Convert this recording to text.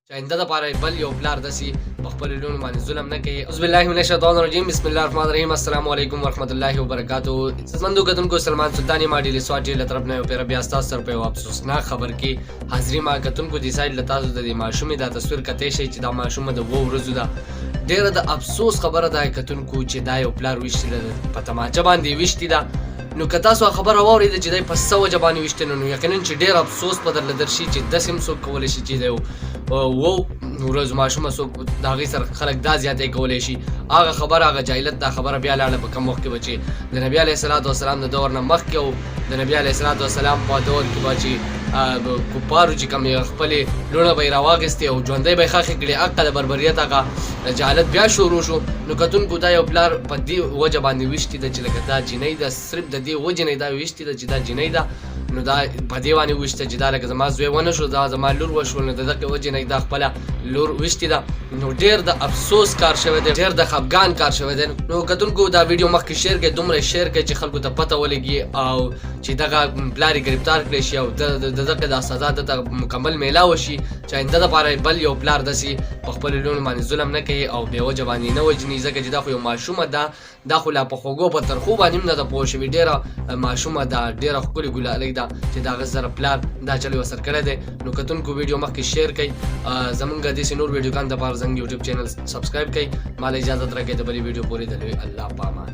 چاینده دپاره بل یو پلار داسې په خپلو لوڼو باندې ظلم نه کوي. اعوذ بالله من الشیطان الرجیم، بسم الله الرحمن الرحیم. السلام علیکم ورحمۃ اللہ وبرکاتہ. عزتمندو کتونکو سلمان سلطانی ما ډیلی سواټ له طرف نه یو پیر بیا ستاسو سره په یو افسوسناک خبر کې حاضري ما کتونکو د سایډ له تاسو د دې ماشومې دا تصویر کتی شي چې دا ماشومه د 2 ورځو ده. ډیره د افسوس خبره ده کتونکو چې دا یو پلار ویشتي ده په تماچه باندې ویشتي ده. نو که تاسو خبره واورئ چې دی په څه وجه باندې ویشتي نو یقینا چې ډېر افسوس به درله درشي چې داسې هم څوک کولی شي چې د 2 ورځو ماشومه څوک د هغې سره خلک دا زیاتی کولی شي. هغه خبره هغه جاهلت دا خبره بیا لاړه په کم وخت کې به چې د نبي علیه صلات وسلام د دور نه مخکې او د نبي علیه صلات وسلام په دور کې به چې کفارو چې کوم خپلې لوڼه به یې راواخیستې او ژوندی به یې ښخې کړې هغه د بربریت هغه جهالت بیا شروع شو. نو کتونکو دا یو پلار په دې وجه باندې ویشتي ده چې لکه دا جینۍ ده صرف د دې وجې نه دا ویشتي ده چې دا جینۍ ده نو دا په دې باندې ویشته چې دا لکه زما زوی ونه شو دا زما لور وشول نو د دغې وجې نه دا خپله لور ویشتي ده. نو ډېر د افسوس کار شوی دی، ډېر د خفګان کار شوی دی. نو کتونکو دا ویډیو مخکې شیر کړئ، دومره شیر کړئ چې خلکو ته پته ولګي او چې دغه پلار یې ګرفتار کړی شي او د دغې دا سزا دته مکمل میلاو شي. چې آینده دپاره بل یو پلار داسې په خپلو لوڼو باندې ظلم نه کوي او بې وجه باندې نه وژني، ځکه چې دا خو یو ماشومه ده، دا خو لا په خوږو په ترخو باندې هم نه ده پوه شوې. ډېره ماشومه ده، ډېره ښکلې ګلالۍ ده چې د هغه سره پلار دا چل ورسره کړی دی. نو کتونکو ویډیو مخکې شیر کړئ، زمونږ داسې نور ویډیوګانو دپاره زموږ یوټیوب چینل سبسکرایب کړئ. ما له اجازت راکړئ د بلې ویډیو پورې د الله په امان.